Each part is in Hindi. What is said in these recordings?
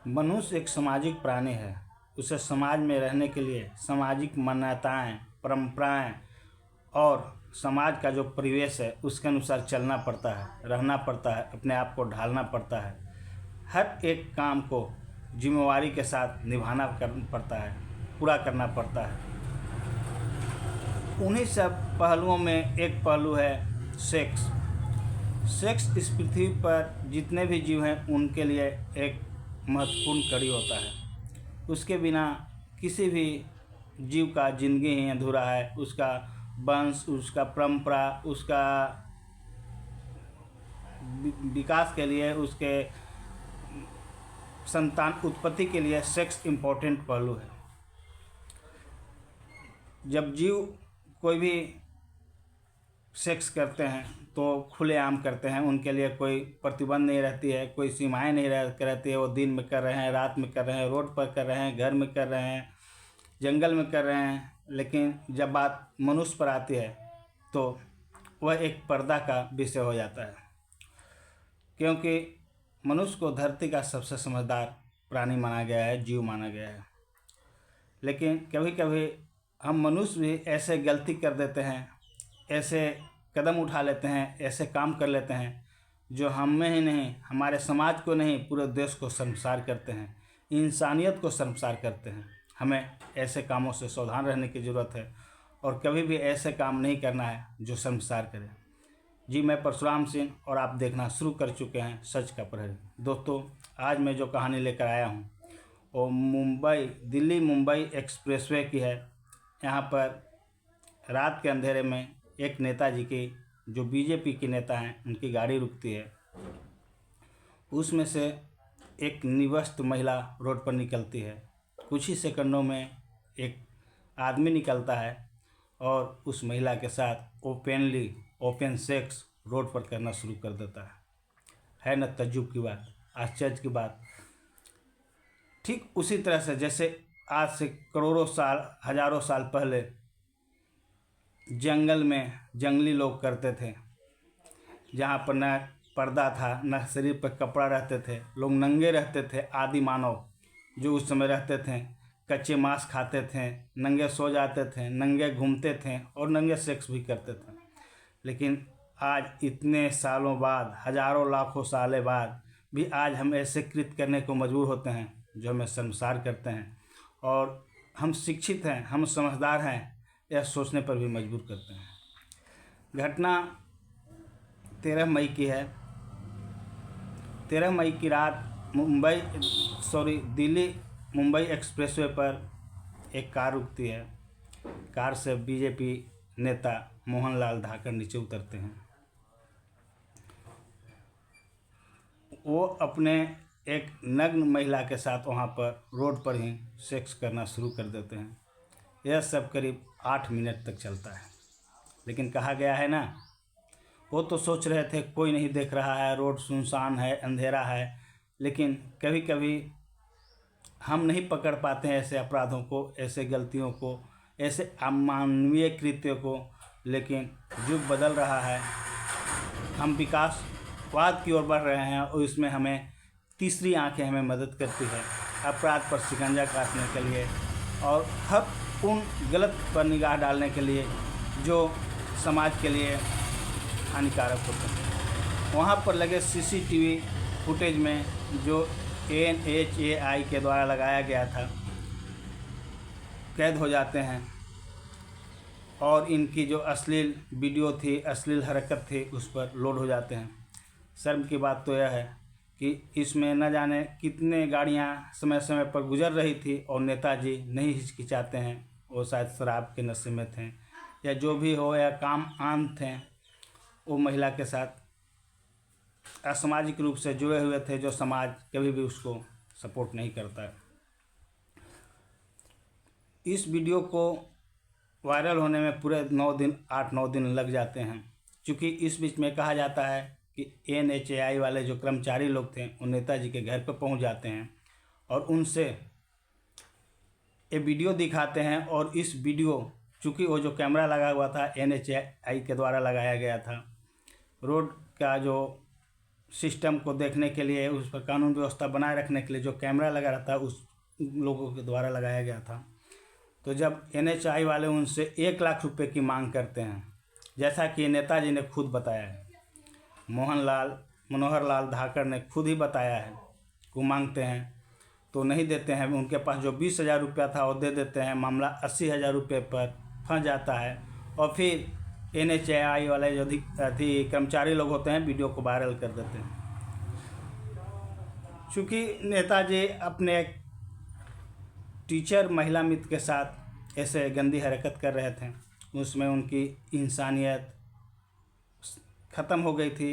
मनुष्य एक सामाजिक प्राणी है। उसे समाज में रहने के लिए सामाजिक मान्यताएं, परंपराएं और समाज का जो परिवेश है उसके अनुसार चलना पड़ता है, रहना पड़ता है, अपने आप को ढालना पड़ता है। हर एक काम को जिम्मेवारी के साथ निभाना पड़ता है, पूरा करना पड़ता है। उन्हीं सब पहलुओं में एक पहलू है सेक्स। सेक्स इस पृथ्वी पर जितने भी जीव हैं उनके लिए एक महत्वपूर्ण कड़ी होता है। उसके बिना किसी भी जीव का जिंदगी ही अधूरा है। उसका वंश, उसका परंपरा, उसका विकास के लिए, उसके संतान उत्पत्ति के लिए सेक्स इम्पोर्टेंट पहलू है। जब जीव कोई भी सेक्स करते हैं तो खुलेआम करते हैं, उनके लिए कोई प्रतिबंध नहीं रहती है, कोई सीमाएं नहीं रहती है। वो दिन में कर रहे हैं, रात में कर रहे हैं, रोड पर कर रहे हैं, घर में कर रहे हैं, जंगल में कर रहे हैं। लेकिन जब बात मनुष्य पर आती है तो वह एक पर्दा का विषय हो जाता है, क्योंकि मनुष्य को धरती का सबसे समझदार प्राणी माना गया है, जीव माना गया है। लेकिन कभी कभी हम मनुष्य भी ऐसे गलती कर देते हैं, ऐसे कदम उठा लेते हैं, ऐसे काम कर लेते हैं जो हमें ही नहीं, हमारे समाज को नहीं, पूरे देश को शर्मसार करते हैं, इंसानियत को शर्मसार करते हैं। हमें ऐसे कामों से सावधान रहने की ज़रूरत है और कभी भी ऐसे काम नहीं करना है जो शर्मसार करे। जी, मैं परशुराम सिंह और आप देखना शुरू कर चुके हैं सच का प्रहरी। दोस्तों, आज मैं जो कहानी लेकर आया हूँ वो दिल्ली मुंबई एक्सप्रेसवे की है। यहाँ पर रात के अंधेरे में एक नेताजी की, जो बीजेपी के नेता हैं, उनकी गाड़ी रुकती है। उसमें से एक निवस्त्र महिला रोड पर निकलती है। कुछ ही सेकंडों में एक आदमी निकलता है और उस महिला के साथ ओपन सेक्स रोड पर करना शुरू कर देता है न तज्जुब की बात, आश्चर्य की बात। ठीक उसी तरह से जैसे आज से करोड़ों साल, हजारों साल पहले जंगल में जंगली लोग करते थे, जहाँ पर न पर्दा था, न शरीर पर कपड़ा रहते थे, लोग नंगे रहते थे। आदि मानव जो उस समय रहते थे कच्चे मांस खाते थे, नंगे सो जाते थे, नंगे घूमते थे और नंगे सेक्स भी करते थे। लेकिन आज इतने सालों बाद, हजारों लाखों सालों बाद भी आज हम ऐसे कृत्य करने को मजबूर होते हैं जो हमें शर्मसार करते हैं, और हम शिक्षित हैं, हम समझदार हैं, यह सोचने पर भी मजबूर करते हैं। घटना 13 मई की है। 13 मई की रात दिल्ली मुंबई एक्सप्रेसवे पर एक कार रुकती है। कार से बीजेपी नेता मोहनलाल धाकर नीचे उतरते हैं। वो अपने एक नग्न महिला के साथ वहाँ पर रोड पर ही सेक्स करना शुरू कर देते हैं। यह सब करीब 8 मिनट तक चलता है। लेकिन कहा गया है ना, वो तो सोच रहे थे कोई नहीं देख रहा है, रोड सुनसान है, अंधेरा है। लेकिन कभी कभी हम नहीं पकड़ पाते हैं ऐसे अपराधों को, ऐसे गलतियों को, ऐसे अमानवीय कृत्यों को। लेकिन युग बदल रहा है, हम विकासवाद की ओर बढ़ रहे हैं और इसमें हमें तीसरी आंखें हमें मदद करती है अपराध पर शिकंजा काटने के लिए और हर उन गलत पर निगाह डालने के लिए जो समाज के लिए हानिकारक होते हैं। वहाँ पर लगे CCTV फुटेज में जो NHAI के द्वारा लगाया गया था कैद हो जाते हैं और इनकी जो अश्लील वीडियो थी, अश्लील हरकत थी, उस पर लोड हो जाते हैं। शर्म की बात तो यह है कि इसमें न जाने कितने गाड़ियां समय समय पर गुजर रही थी और नेताजी नहीं हिचकिचाते हैं। वो शायद शराब के नशे में थे या जो भी हो, या काम आम थे। वो महिला के साथ असामाजिक रूप से जुड़े हुए थे, जो समाज कभी भी उसको सपोर्ट नहीं करता है। इस वीडियो को वायरल होने में पूरे 8-9 दिन लग जाते हैं, क्योंकि इस बीच में कहा जाता है कि NHAI वाले जो कर्मचारी लोग थे वो नेताजी के घर पर पहुंच जाते हैं और उनसे ये वीडियो दिखाते हैं। और इस वीडियो, चूँकि वो जो कैमरा लगा हुआ था NHAI के द्वारा लगाया गया था, रोड का जो सिस्टम को देखने के लिए, उस पर कानून व्यवस्था बनाए रखने के लिए जो कैमरा लगा रहता है उस लोगों के द्वारा लगाया गया था। तो जब NHI वाले उनसे 1 लाख रुपए की मांग करते हैं, जैसा कि नेताजी ने खुद बताया है, मनोहर लाल धाकड़ ने खुद ही बताया है, वो मांगते हैं तो नहीं देते हैं। उनके पास जो 20,000 रुपया था वो दे देते हैं, मामला 80,000 रुपये पर फंस जाता है। और फिर NHI वाले जो कर्मचारी लोग होते हैं वीडियो को वायरल कर देते हैं। चूँकि नेताजी अपने एक टीचर महिला मित्र के साथ ऐसे गंदी हरकत कर रहे थे, उसमें उनकी इंसानियत ख़त्म हो गई थी।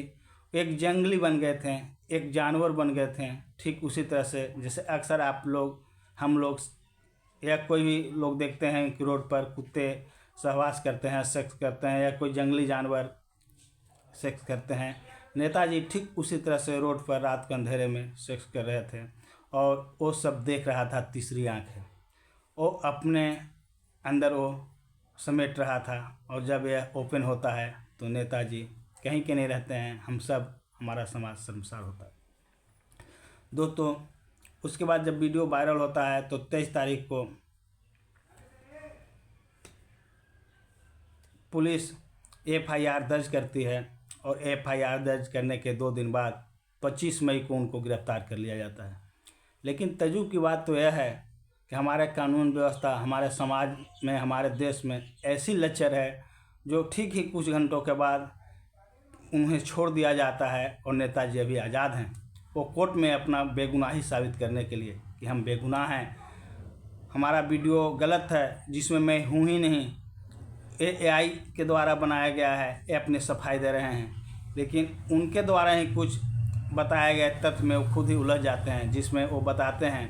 एक जंगली बन गए थे, एक जानवर बन गए थे। ठीक उसी तरह से जैसे अक्सर आप लोग, हम लोग या कोई भी लोग देखते हैं कि रोड पर कुत्ते सहवास करते हैं, सेक्स करते हैं, या कोई जंगली जानवर सेक्स करते हैं। नेताजी ठीक उसी तरह से रोड पर रात के अंधेरे में सेक्स कर रहे थे और वो सब देख रहा था तीसरी आँख है। वो अपने अंदर वो समेट रहा था। और जब यह ओपन होता है तो नेताजी कहीं के नहीं रहते हैं, हम सब, हमारा समाज शर्मसार होता है। दोस्तों, उसके बाद जब वीडियो वायरल होता है तो 23 तारीख को पुलिस FIR दर्ज करती है और FIR दर्ज करने के 2 दिन बाद 25 मई को उनको गिरफ्तार कर लिया जाता है। लेकिन तजुब की बात तो यह है कि हमारे कानून व्यवस्था, हमारे समाज में, हमारे देश में ऐसी लचर है जो ठीक ही कुछ घंटों के बाद उन्हें छोड़ दिया जाता है और नेताजी अभी आज़ाद हैं। वो कोर्ट में अपना बेगुनाही साबित करने के लिए कि हम बेगुनाह हैं, हमारा वीडियो गलत है जिसमें मैं हूँ ही नहीं, AI के द्वारा बनाया गया है, ये अपने सफाई दे रहे हैं। लेकिन उनके द्वारा ही कुछ बताया गया तथ्य में वो खुद ही उलझ जाते हैं, जिसमें वो बताते हैं,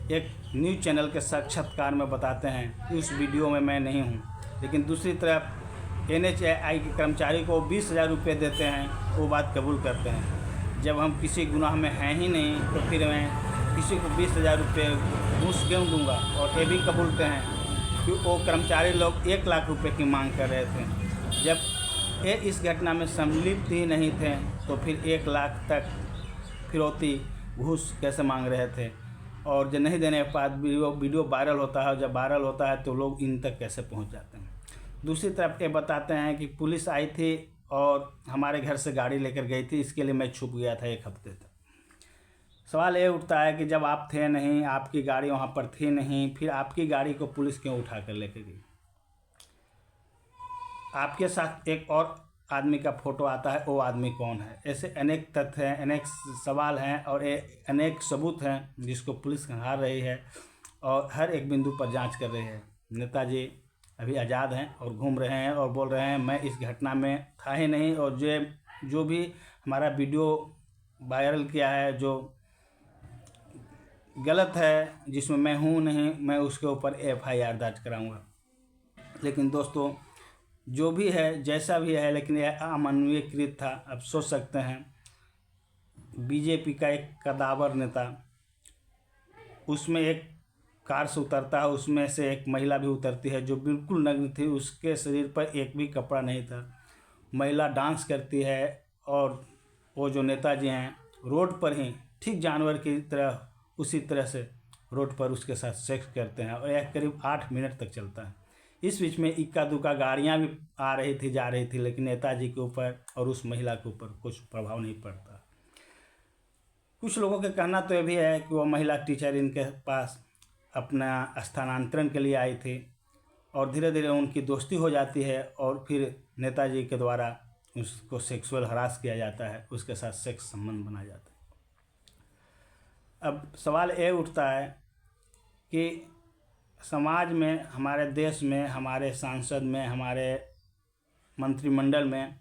एक न्यूज़ चैनल के साक्षात्कार में बताते हैं कि उस वीडियो में मैं नहीं हूँ। लेकिन दूसरी तरफ NHI के कर्मचारी को 20,000 रुपये देते हैं, वो बात कबूल करते हैं। जब हम किसी गुनाह में हैं ही नहीं तो फिर मैं किसी को 20,000 रुपये घूस क्यों दूँगा। और ये भी कबूलते हैं कि वो कर्मचारी लोग 1 लाख रुपये की मांग कर रहे थे। जब ये इस घटना में सम्मिलित ही नहीं थे तो फिर 1 लाख तक फिरौती घूस कैसे मांग रहे थे। और जब नहीं देने के बाद वीडियो वायरल होता है, जब वायरल होता है तो लोग इन तक कैसे पहुंच जाते हैं। दूसरी तरफ ये बताते हैं कि पुलिस आई थी और हमारे घर से गाड़ी लेकर गई थी, इसके लिए मैं छुप गया था 1 हफ्ते तक। सवाल ये उठता है कि जब आप थे नहीं, आपकी गाड़ी वहाँ पर थी नहीं, फिर आपकी गाड़ी को पुलिस क्यों उठा कर लेकर गई। आपके साथ एक और आदमी का फोटो आता है, वो आदमी कौन है। ऐसे अनेक तथ्य हैं, अनेक सवाल हैं और अनेक सबूत हैं जिसको पुलिस खंगाल रही है और हर एक बिंदु पर जांच कर रही है। नेताजी अभी आज़ाद हैं और घूम रहे हैं और बोल रहे हैं मैं इस घटना में था ही नहीं। और जो भी हमारा वीडियो वायरल किया है जो गलत है, जिसमें मैं हूँ नहीं, मैं उसके ऊपर FIR दर्ज कराऊंगा। लेकिन दोस्तों, जो भी है, जैसा भी है, लेकिन यह अमानवीयकृत था। अब सोच सकते हैं, BJP का एक कदावर नेता, उसमें एक कार से उतरता है, उसमें से एक महिला भी उतरती है जो बिल्कुल नग्न थी, उसके शरीर पर एक भी कपड़ा नहीं था। महिला डांस करती है और वो जो नेताजी हैं रोड पर ही ठीक जानवर की तरह उसी तरह से रोड पर उसके साथ सेक्स करते हैं और यह करीब 8 मिनट तक चलता है। इस बीच में इक्का दुक्का गाड़ियाँ भी आ रही थी, जा रही थी, लेकिन नेताजी के ऊपर और उस महिला के ऊपर कुछ प्रभाव नहीं पड़ता। कुछ लोगों का कहना तो यह भी है कि वो महिला टीचर इनके पास अपना स्थानांतरण के लिए आई थी और धीरे धीरे उनकी दोस्ती हो जाती है और फिर नेताजी के द्वारा उसको सेक्सुअल हरास किया जाता है, उसके साथ सेक्स संबंध बनाया जाता है। अब सवाल ये उठता है कि समाज में, हमारे देश में, हमारे सांसद में, हमारे मंत्रिमंडल में,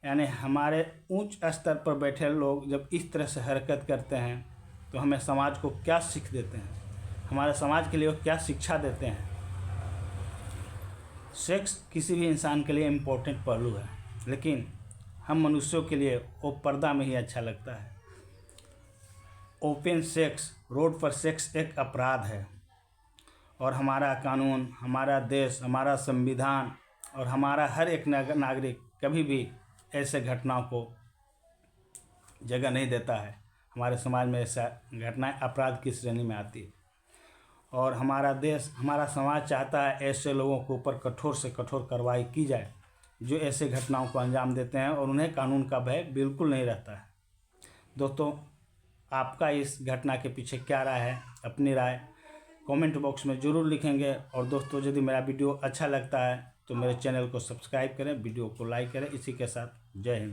यानी हमारे उच्च स्तर पर बैठे लोग जब इस तरह से हरकत करते हैं तो हमें समाज को क्या सीख देते हैं, हमारे समाज के लिए वो क्या शिक्षा देते हैं। सेक्स किसी भी इंसान के लिए इम्पोर्टेंट पहलू है, लेकिन हम मनुष्यों के लिए वो पर्दा में ही अच्छा लगता है। ओपन सेक्स, रोड पर सेक्स एक अपराध है और हमारा कानून, हमारा देश, हमारा संविधान और हमारा हर एक नागरिक कभी भी ऐसे घटनाओं को जगह नहीं देता है। हमारे समाज में ऐसा घटनाएं अपराध की श्रेणी में आती है और हमारा देश, हमारा समाज चाहता है ऐसे लोगों के ऊपर कठोर से कठोर कार्रवाई की जाए जो ऐसे घटनाओं को अंजाम देते हैं और उन्हें कानून का भय बिल्कुल नहीं रहता है। दोस्तों, आपका इस घटना के पीछे क्या राय है? अपनी राय कमेंट बॉक्स में ज़रूर लिखेंगे। और दोस्तों, यदि मेरा वीडियो अच्छा लगता है तो मेरे चैनल को सब्सक्राइब करें, वीडियो को लाइक करें। इसी के साथ जय हिंद।